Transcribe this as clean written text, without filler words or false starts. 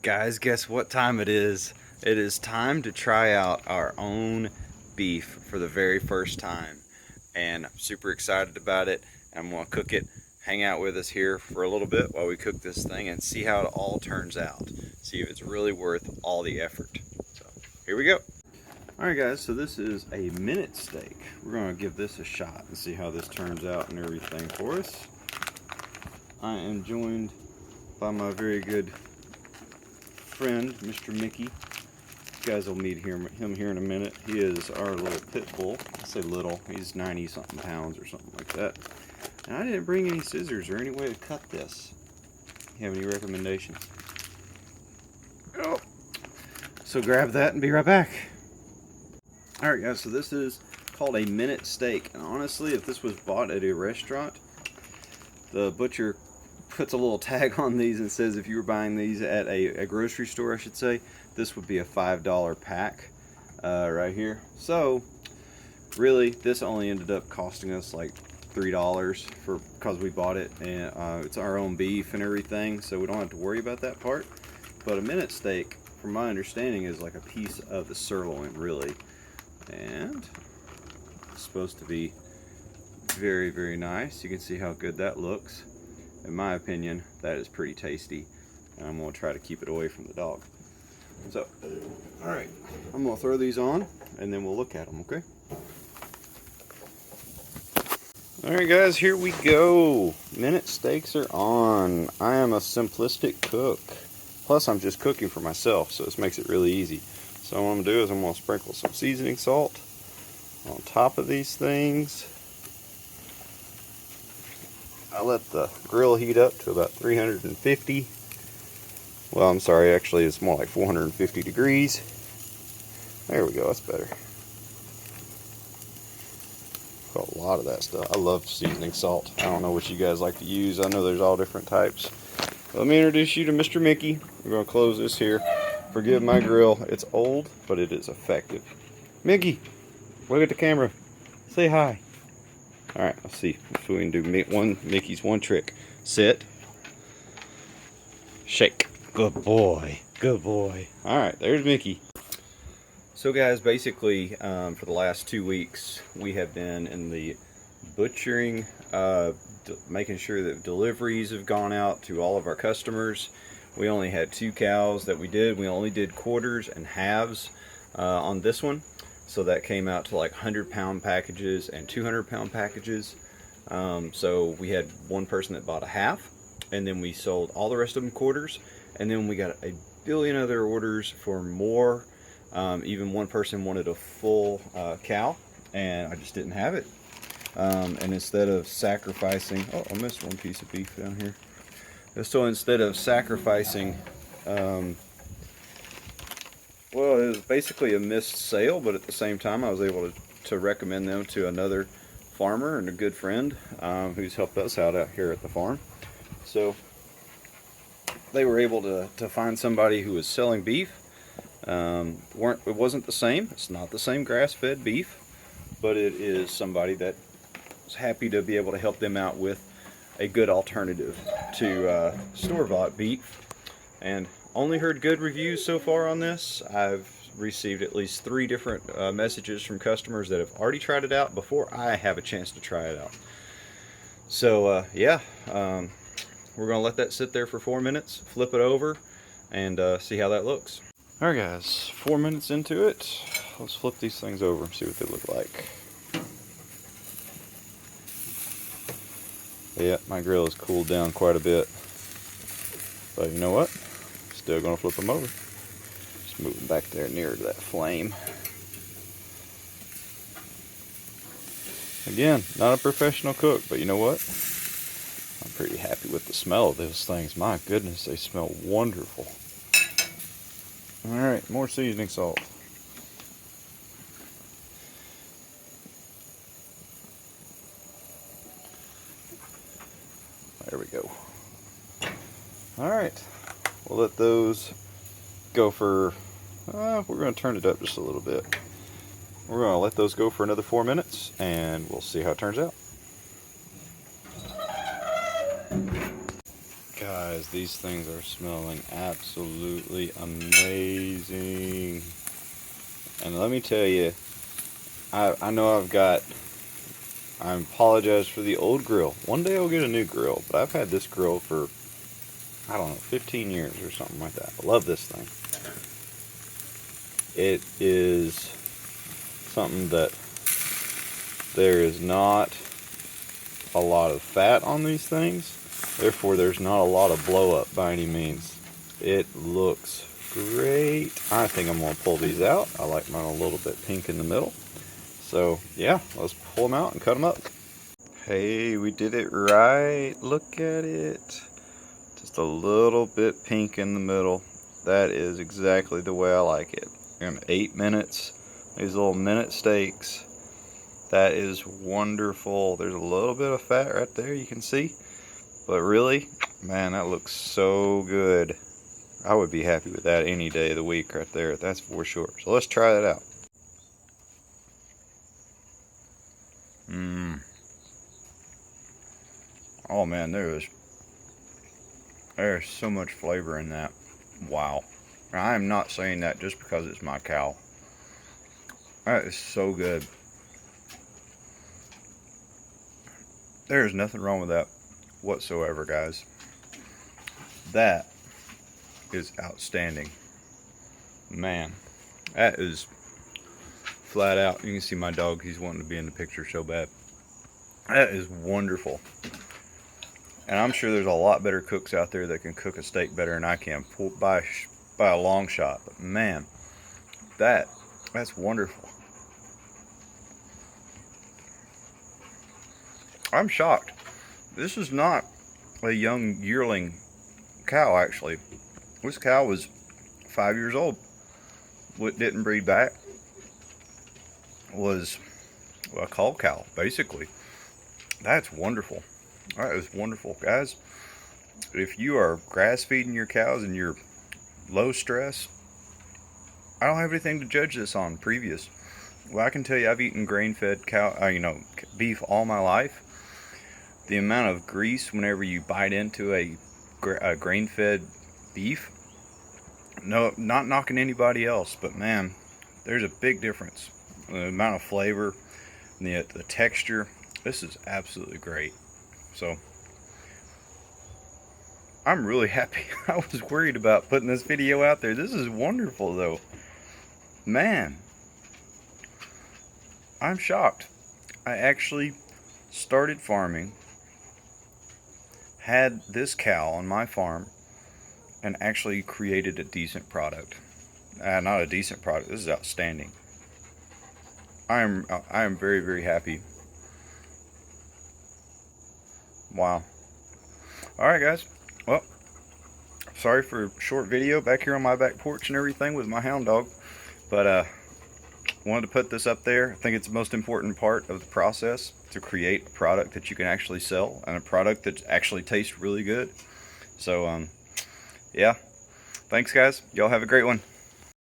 Guys, guess what time it is? It is time to try out our own beef for the very first time. And I'm super excited about it. I'm gonna cook it. Hang out with us here for a little bit while we cook this thing and see how it all turns out. See if it's really worth all the effort. So, here we go. Alright guys, so this is a minute steak. We're gonna give this a shot and see how this turns out and everything for us. I am joined by my very good friend, Mr. Mickey. You guys will meet him here in a minute. He is our little pit bull. I say little, he's 90 something pounds or something like that. And I didn't bring any scissors or any way to cut this. You have any recommendations? Oh. So grab that and be right back. Alright guys, so this is called a minute steak. And honestly, if this was bought at a restaurant, the butcher puts a little tag on these and says if you were buying these at a grocery store, I should say, this would be a $5 pack right here. So really this only ended up costing us like $3 because we bought it, and it's our own beef and everything, so we don't have to worry about that part. But a minute steak, from my understanding, is like a piece of the sirloin really, and it's supposed to be very, very nice. You can see how good that looks. In my opinion, that is pretty tasty, and I'm going to try to keep it away from the dog. So, alright, I'm going to throw these on, and then we'll look at them, okay? Alright guys, here we go. Minute steaks are on. I am a simplistic cook. Plus, I'm just cooking for myself, so this makes it really easy. So what I'm going to do is I'm going to sprinkle some seasoning salt on top of these things. I let the grill heat up to about 350. Well, I'm sorry, actually it's more like 450 degrees. There we go, that's better. Got a lot of that stuff. I love seasoning salt. I don't know what you guys like to use. I know there's all different types. Let me introduce you to Mr. Mickey. We're going to close this here. Forgive my grill. It's old, but it is effective. Mickey, look at the camera. Say hi. Alright, let's see if we can do Mickey's one trick. Sit. Shake. Good boy. Good boy. Alright, there's Mickey. So guys, basically, for the last 2 weeks, we have been in the butchering, making sure that deliveries have gone out to all of our customers. We only had 2 cows that we did. We only did quarters and halves on this one. So that came out to like 100-pound packages and 200-pound packages. So we had one person that bought a half, and then we sold all the rest of them quarters, and then we got a billion other orders for more. Even one person wanted a full cow, and I just didn't have it. And instead of sacrificing, oh, I missed one piece of beef down here. So instead of sacrificing, well, it was basically a missed sale, but at the same time I was able to recommend them to another farmer and a good friend who's helped us out here at the farm. So they were able to find somebody who was selling beef. It wasn't the same. It's not the same grass-fed beef, but it is somebody that was happy to be able to help them out with a good alternative to store-bought beef. And only heard good reviews so far on this. I've received at least 3 different messages from customers that have already tried it out before I have a chance to try it out. So yeah, we're gonna let that sit there for 4 minutes, flip it over, and see how that looks. Alright guys, 4 minutes into it. Let's flip these things over and see what they look like. Yeah, my grill has cooled down quite a bit. But you know what? Still gonna flip them over. Just move them back there nearer to that flame. Again, not a professional cook, but you know what? I'm pretty happy with the smell of those things. My goodness, they smell wonderful. Alright, more seasoning salt. There we go. Alright, we'll let those go for, we're going to turn it up just a little bit. We're going to let those go for another 4 minutes, and we'll see how it turns out. Guys, these things are smelling absolutely absolutely amazing. And let me tell you, I know I apologize for the old grill. One day I'll get a new grill, but I've had this grill for, I don't know, 15 years or something like that. I love this thing. It is something that there is not a lot of fat on these things, therefore there's not a lot of blow up by any means. It looks great. I think I'm going to pull these out. I like mine a little bit pink in the middle. So yeah, let's pull them out and cut them up. Hey, we did it right. Look at it. Just a little bit pink in the middle. That is exactly the way I like it. In 8 minutes, these little minute steaks. That is wonderful. There's a little bit of fat right there, you can see. But really, man, that looks so good. I would be happy with that any day of the week right there. That's for sure. So let's try that out. Oh man, there's so much flavor in that. Wow. I am not saying that just because it's my cow. That is so good. There's nothing wrong with that whatsoever, guys. That is outstanding. Man, that is flat out. You can see my dog, he's wanting to be in the picture so bad. That is wonderful. And I'm sure there's a lot better cooks out there that can cook a steak better than I can, by a long shot. But man, that's wonderful. I'm shocked. This is not a young yearling cow, actually. This cow was 5 years old. What didn't breed back was a cull cow, basically. That's wonderful. That is wonderful, guys. If you are grass feeding your cows and you're low stress, I don't have anything to judge this on previous. Well, I can tell you, I've eaten grain-fed beef all my life. The amount of grease whenever you bite into a grain-fed beef, no, not knocking anybody else, but man, there's a big difference. The amount of flavor, the texture, this is absolutely great. So I'm really happy. I was worried about putting this video out there. This is wonderful though. Man, I'm shocked. I actually started farming, had this cow on my farm, and actually created a decent product. Not a decent product, this is outstanding. I am very, very happy. Wow. Alright guys, well, sorry for a short video back here on my back porch and everything with my hound dog, but wanted to put this up there. I think it's the most important part of the process, to create a product that you can actually sell, and a product that actually tastes really good. So yeah, thanks guys, y'all have a great one.